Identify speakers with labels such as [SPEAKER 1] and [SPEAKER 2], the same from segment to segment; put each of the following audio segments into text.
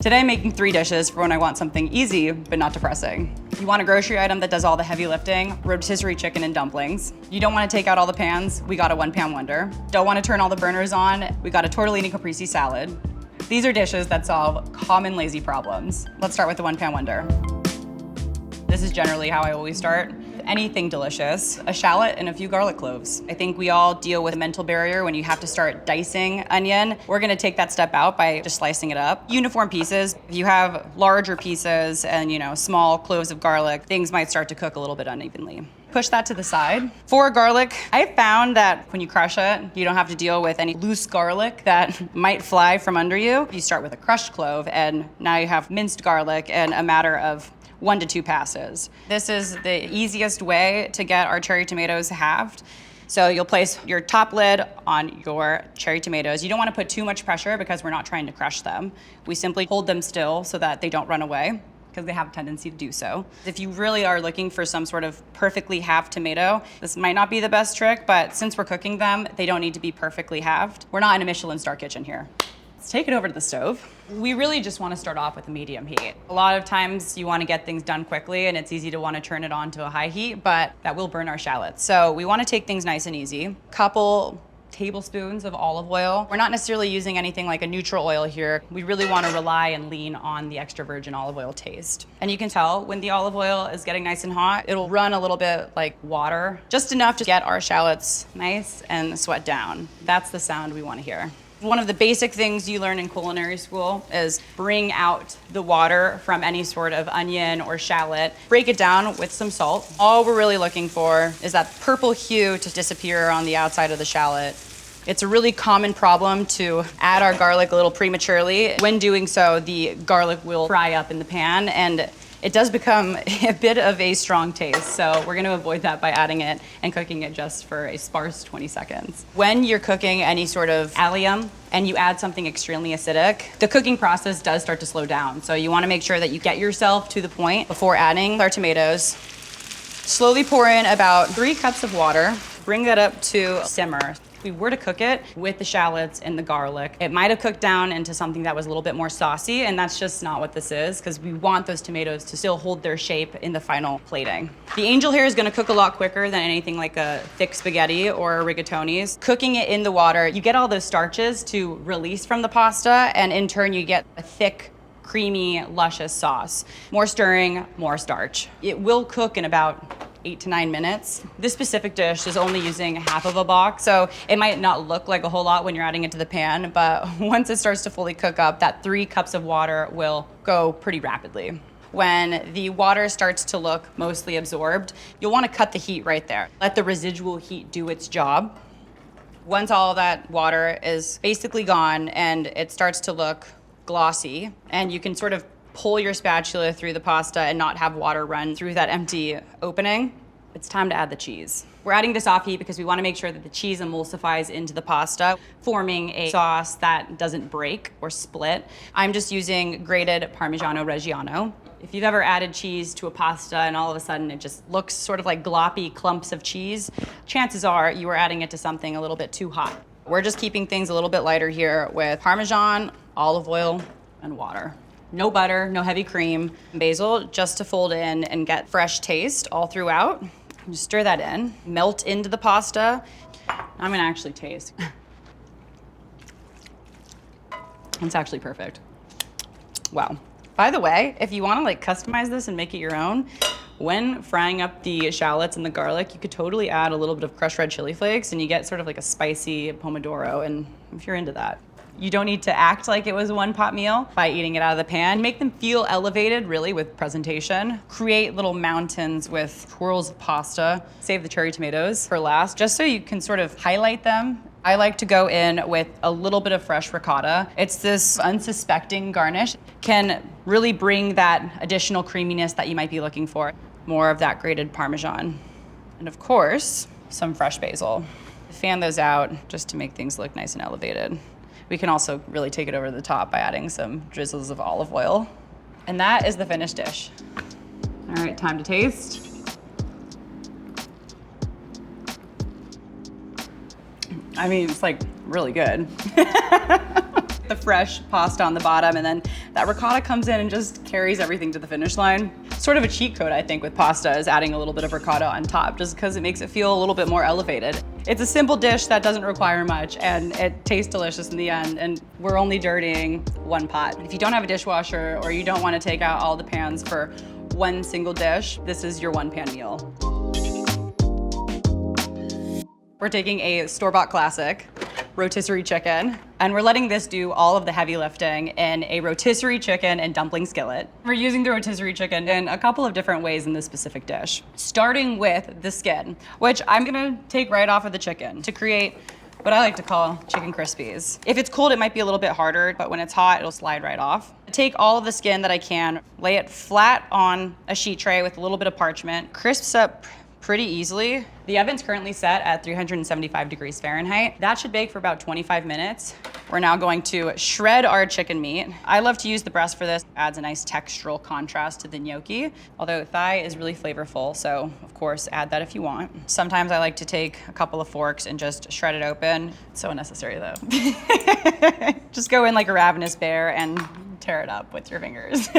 [SPEAKER 1] Today I'm making 3 dishes for when I want something easy, but not depressing. You want a grocery item that does all the heavy lifting, rotisserie chicken and dumplings. You don't want to take out all the pans, we got a 1-pan wonder. Don't want to turn all the burners on, we got a tortellini caprese salad. These are dishes that solve common lazy problems. Let's start with the 1-pan wonder. This is generally how I always start. Anything delicious, a shallot and a few garlic cloves. I think we all deal with a mental barrier when you have to start dicing onion. We're gonna take that step out by just slicing it up. Uniform pieces. If you have larger pieces and small cloves of garlic, things might start to cook a little bit unevenly. Push that to the side. For garlic, I found that when you crush it, you don't have to deal with any loose garlic that might fly from under you. You start with a crushed clove and now you have minced garlic in a matter of 1 to 2 passes. This is the easiest way to get our cherry tomatoes halved. So you'll place your top lid on your cherry tomatoes. You don't want to put too much pressure because we're not trying to crush them. We simply hold them still so that they don't run away, because they have a tendency to do so. If you really are looking for some sort of perfectly halved tomato, this might not be the best trick, but since we're cooking them, they don't need to be perfectly halved. We're not in a Michelin star kitchen here. Let's take it over to the stove. We really just want to start off with a medium heat. A lot of times you want to get things done quickly and it's easy to want to turn it on to a high heat, but that will burn our shallots. So we want to take things nice and easy. Couple tablespoons of olive oil. We're not necessarily using anything like a neutral oil here. We really want to rely and lean on the extra virgin olive oil taste. And you can tell when the olive oil is getting nice and hot, it'll run a little bit like water, just enough to get our shallots nice and sweat down. That's the sound we want to hear. One of the basic things you learn in culinary school is bring out the water from any sort of onion or shallot, break it down with some salt. All we're really looking for is that purple hue to disappear on the outside of the shallot. It's a really common problem to add our garlic a little prematurely. When doing so, the garlic will fry up in the pan and it does become a bit of a strong taste, so we're gonna avoid that by adding it and cooking it just for a sparse 20 seconds. When you're cooking any sort of allium and you add something extremely acidic, the cooking process does start to slow down. So you wanna make sure that you get yourself to the point before adding our tomatoes. Slowly pour in about 3 cups of water, bring that up to simmer. If we were to cook it with the shallots and the garlic, it might have cooked down into something that was a little bit more saucy, and that's just not what this is, because we want those tomatoes to still hold their shape in the final plating. The angel hair is gonna cook a lot quicker than anything like a thick spaghetti or rigatoni's. Cooking it in the water, you get all those starches to release from the pasta, and in turn you get a thick, creamy, luscious sauce. More stirring, more starch. It will cook in about 8 to 9 minutes. This specific dish is only using half of a box, so it might not look like a whole lot when you're adding it to the pan, but once it starts to fully cook up, that 3 cups of water will go pretty rapidly. When the water starts to look mostly absorbed, you'll want to cut the heat right there. Let the residual heat do its job. Once all that water is basically gone and it starts to look glossy, and you can sort of pull your spatula through the pasta and not have water run through that empty opening, it's time to add the cheese. We're adding this off heat because we want to make sure that the cheese emulsifies into the pasta, forming a sauce that doesn't break or split. I'm just using grated Parmigiano Reggiano. If you've ever added cheese to a pasta and all of a sudden it just looks sort of like gloppy clumps of cheese, chances are you are adding it to something a little bit too hot. We're just keeping things a little bit lighter here with Parmesan, olive oil, and water. No butter, no heavy cream. Basil, just to fold in and get fresh taste all throughout. Just stir that in, melt into the pasta. I'm gonna actually taste. It's actually perfect. Wow. By the way, if you wanna customize this and make it your own, when frying up the shallots and the garlic, you could totally add a little bit of crushed red chili flakes and you get sort of like a spicy Pomodoro, and if you're into that. You don't need to act like it was a one-pot meal by eating it out of the pan. Make them feel elevated, really, with presentation. Create little mountains with twirls of pasta. Save the cherry tomatoes for last, just so you can sort of highlight them. I like to go in with a little bit of fresh ricotta. It's this unsuspecting garnish. Can really bring that additional creaminess that you might be looking for. More of that grated Parmesan. And of course, some fresh basil. Fan those out just to make things look nice and elevated. We can also really take it over the top by adding some drizzles of olive oil. And that is the finished dish. All right, time to taste. I mean, it's really good. The fresh pasta on the bottom, and then that ricotta comes in and just carries everything to the finish line. Sort of a cheat code, I think, with pasta is adding a little bit of ricotta on top, just because it makes it feel a little bit more elevated. It's a simple dish that doesn't require much, and it tastes delicious in the end, and we're only dirtying one pot. If you don't have a dishwasher, or you don't want to take out all the pans for one single dish, this is your one pan meal. We're taking a store-bought classic, rotisserie chicken, and we're letting this do all of the heavy lifting in a rotisserie chicken and dumpling skillet. We're using the rotisserie chicken in a couple of different ways in this specific dish. Starting with the skin, which I'm gonna take right off of the chicken to create what I like to call chicken crispies. If it's cold, it might be a little bit harder, but when it's hot, it'll slide right off. Take all of the skin that I can, lay it flat on a sheet tray with a little bit of parchment, crisps up pretty easily. The oven's currently set at 375 degrees Fahrenheit. That should bake for about 25 minutes. We're now going to shred our chicken meat. I love to use the breast for this. Adds a nice textural contrast to the gnocchi, although thigh is really flavorful, so of course add that if you want. Sometimes I like to take a couple of forks and just shred it open. It's so unnecessary though. Just go in like a ravenous bear and tear it up with your fingers.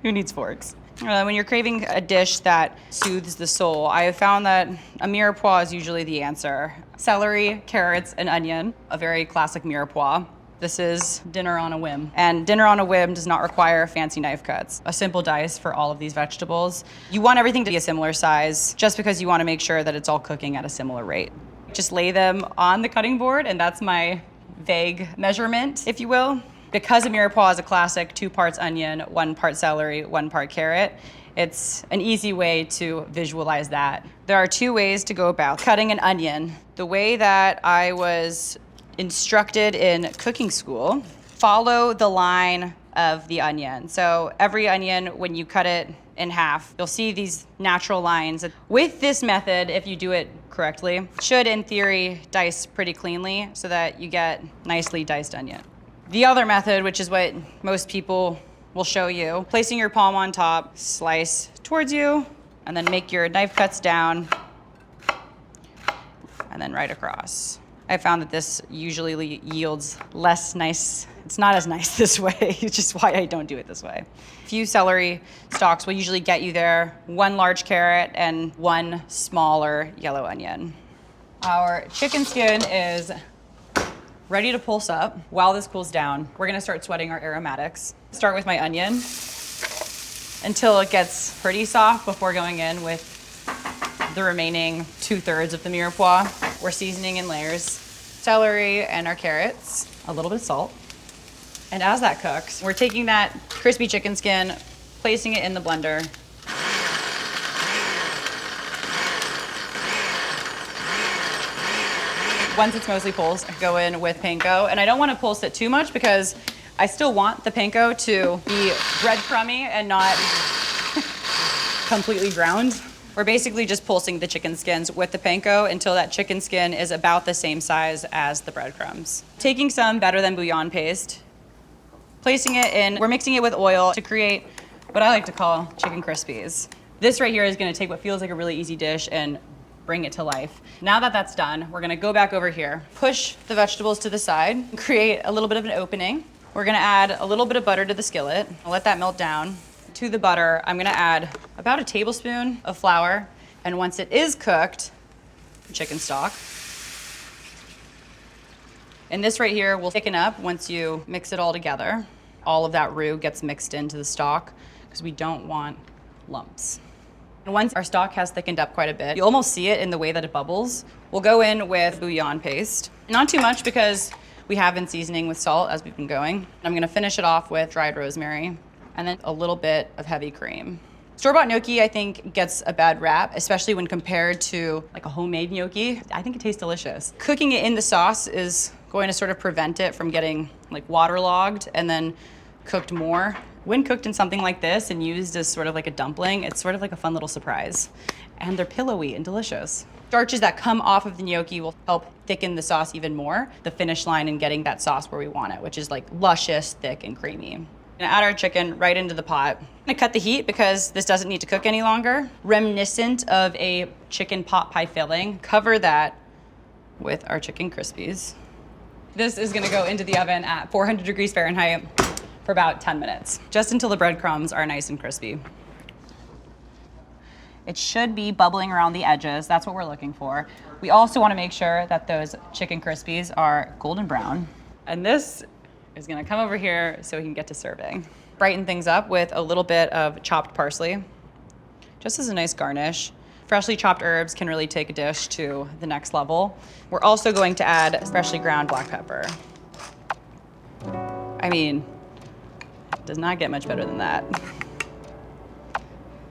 [SPEAKER 1] Who needs forks? When you're craving a dish that soothes the soul, I have found that a mirepoix is usually the answer. Celery, carrots, and onion, a very classic mirepoix. This is dinner on a whim. And dinner on a whim does not require fancy knife cuts. A simple dice for all of these vegetables. You want everything to be a similar size just because you want to make sure that it's all cooking at a similar rate. Just lay them on the cutting board, and that's my vague measurement, if you will. Because a mirepoix is a classic, 2 parts onion, 1 part celery, 1 part carrot, it's an easy way to visualize that. There are 2 ways to go about cutting an onion. The way that I was instructed in cooking school, follow the line of the onion. So every onion, when you cut it in half, you'll see these natural lines. With this method, if you do it correctly, should in theory dice pretty cleanly so that you get nicely diced onion. The other method, which is what most people will show you, placing your palm on top, slice towards you, and then make your knife cuts down, and then right across. I found that this usually yields less nice. It's not as nice this way, which is why I don't do it this way. A few celery stalks will usually get you there, 1 large carrot and 1 smaller yellow onion. Our chicken skin is ready to pulse up. While this cools down, we're gonna start sweating our aromatics. Start with my onion until it gets pretty soft before going in with the remaining 2/3 of the mirepoix. We're seasoning in layers. Celery and our carrots, a little bit of salt. And as that cooks, we're taking that crispy chicken skin, placing it in the blender. Once it's mostly pulsed, I go in with panko. And I don't want to pulse it too much because I still want the panko to be breadcrumby and not completely ground. We're basically just pulsing the chicken skins with the panko until that chicken skin is about the same size as the breadcrumbs. Taking some better than bouillon paste, placing it in, we're mixing it with oil to create what I like to call chicken crispies. This right here is gonna take what feels like a really easy dish and bring it to life. Now that that's done, we're gonna go back over here, push the vegetables to the side, create a little bit of an opening. We're gonna add a little bit of butter to the skillet. I'll let that melt down. To the butter, I'm gonna add about a tablespoon of flour, and once it is cooked, chicken stock. And this right here will thicken up once you mix it all together. All of that roux gets mixed into the stock because we don't want lumps. And once our stock has thickened up quite a bit, you almost see it in the way that it bubbles. We'll go in with bouillon paste. Not too much because we have been seasoning with salt as we've been going. I'm gonna finish it off with dried rosemary and then a little bit of heavy cream. Store-bought gnocchi, I think, gets a bad rap, especially when compared to like a homemade gnocchi. I think it tastes delicious. Cooking it in the sauce is going to sort of prevent it from getting like waterlogged and then cooked more. When cooked in something like this and used as sort of like a dumpling, it's sort of like a fun little surprise. And they're pillowy and delicious. Starches that come off of the gnocchi will help thicken the sauce even more. The finish line in getting that sauce where we want it, which is like luscious, thick, and creamy. I'm gonna add our chicken right into the pot. I'm gonna cut the heat because this doesn't need to cook any longer. Reminiscent of a chicken pot pie filling. Cover that with our chicken crispies. This is gonna go into the oven at 400 degrees Fahrenheit for about 10 minutes, just until the breadcrumbs are nice and crispy. It should be bubbling around the edges. That's what we're looking for. We also wanna make sure that those chicken crispies are golden brown. And this is gonna come over here so we can get to serving. Brighten things up with a little bit of chopped parsley, just as a nice garnish. Freshly chopped herbs can really take a dish to the next level. We're also going to add freshly ground black pepper. I mean, it does not get much better than that.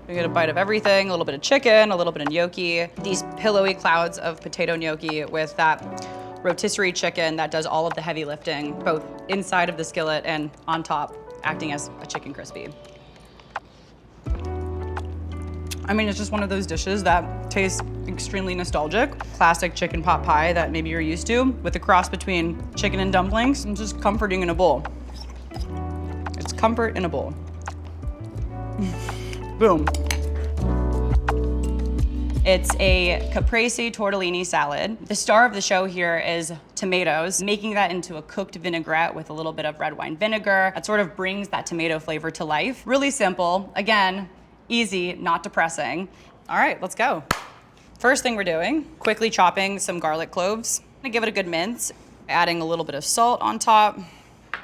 [SPEAKER 1] We get a bite of everything, a little bit of chicken, a little bit of gnocchi, these pillowy clouds of potato gnocchi with that rotisserie chicken that does all of the heavy lifting, both inside of the skillet and on top, acting as a chicken crispy. I mean, it's just one of those dishes that tastes extremely nostalgic. Classic chicken pot pie that maybe you're used to, with a cross between chicken and dumplings, and just comforting in a bowl. It's comfort in a bowl. Boom. It's a Caprese tortellini salad. The star of the show here is tomatoes, making that into a cooked vinaigrette with a little bit of red wine vinegar. That sort of brings that tomato flavor to life. Really simple. Again, easy, not depressing. All right, let's go. First thing we're doing, quickly chopping some garlic cloves. I'm gonna give it a good mince, adding a little bit of salt on top,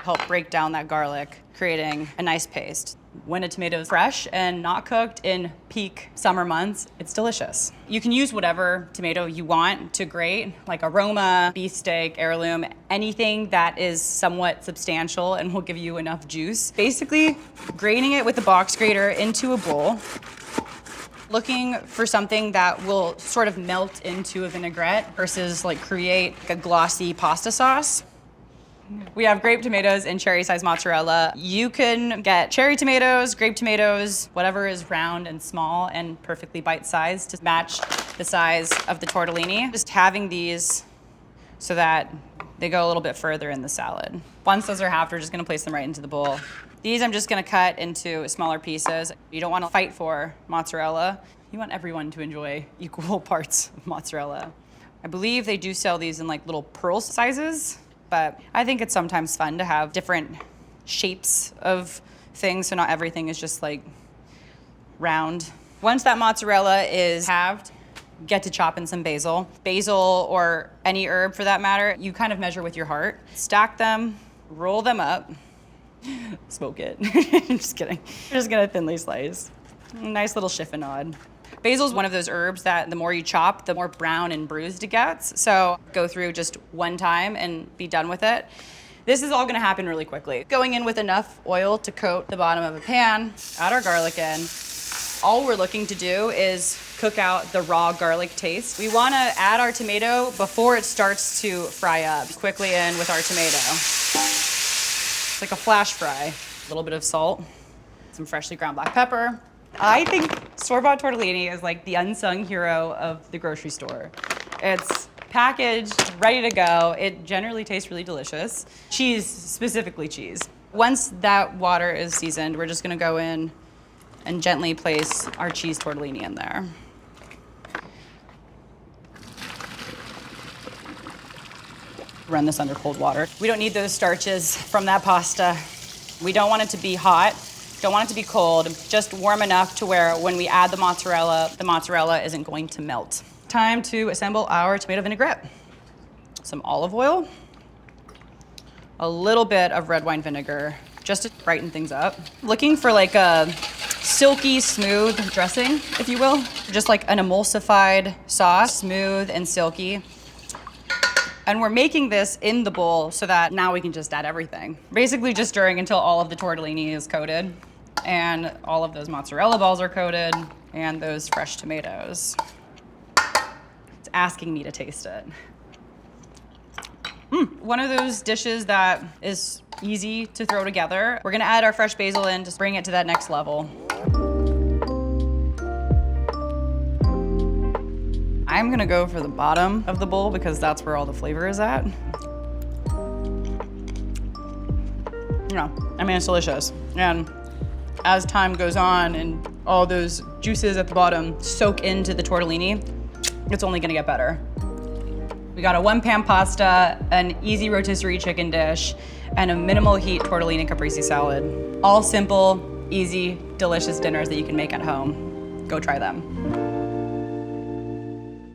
[SPEAKER 1] help break down that garlic, creating a nice paste. When a tomato is fresh and not cooked in peak summer months, it's delicious. You can use whatever tomato you want to grate, like aroma, beefsteak, heirloom, anything that is somewhat substantial and will give you enough juice. Basically, grating it with the box grater into a bowl, looking for something that will sort of melt into a vinaigrette versus like create a glossy pasta sauce. We have grape tomatoes and cherry size mozzarella. You can get cherry tomatoes, grape tomatoes, whatever is round and small and perfectly bite-sized to match the size of the tortellini. Just having these so that they go a little bit further in the salad. Once those are halved, we're just gonna place them right into the bowl. These I'm just gonna cut into smaller pieces. You don't wanna fight for mozzarella. You want everyone to enjoy equal parts of mozzarella. I believe they do sell these in like little pearl sizes, but I think it's sometimes fun to have different shapes of things, so not everything is just like round. Once that mozzarella is halved, get to chop in some basil. Basil or any herb for that matter, you kind of measure with your heart. Stack them, roll them up, smoke it. Just kidding. You're just gonna thinly slice. Nice little chiffonade. Basil is one of those herbs that the more you chop, the more brown and bruised it gets. So go through just one time and be done with it. This is all gonna happen really quickly. Going in with enough oil to coat the bottom of a pan, add our garlic in. All we're looking to do is cook out the raw garlic taste. We wanna add our tomato before it starts to fry up. Quickly in with our tomato. It's like a flash fry. A little bit of salt, some freshly ground black pepper. I think store-bought tortellini is like the unsung hero of the grocery store. It's packaged, ready to go. It generally tastes really delicious. Cheese, specifically cheese. Once that water is seasoned, we're just gonna go in and gently place our cheese tortellini in there. Run this under cold water. We don't need those starches from that pasta. We don't want it to be hot. Don't want it to be cold, just warm enough to where when we add the mozzarella isn't going to melt. Time to assemble our tomato vinaigrette. Some olive oil, a little bit of red wine vinegar, just to brighten things up. Looking for like a silky, smooth dressing, if you will. Just like an emulsified sauce, smooth and silky. And we're making this in the bowl so that now we can just add everything. Basically just stirring until all of the tortellini is coated and all of those mozzarella balls are coated and those fresh tomatoes. It's asking me to taste it. One of those dishes that is easy to throw together. We're gonna add our fresh basil in to bring it to that next level. I'm gonna go for the bottom of the bowl because that's where all the flavor is at. Yeah, I mean, it's delicious. And as time goes on and all those juices at the bottom soak into the tortellini, it's only gonna get better. We got a 1-pan pasta, an easy rotisserie chicken dish, and a minimal heat tortellini caprese salad. All simple, easy, delicious dinners that you can make at home. Go try them.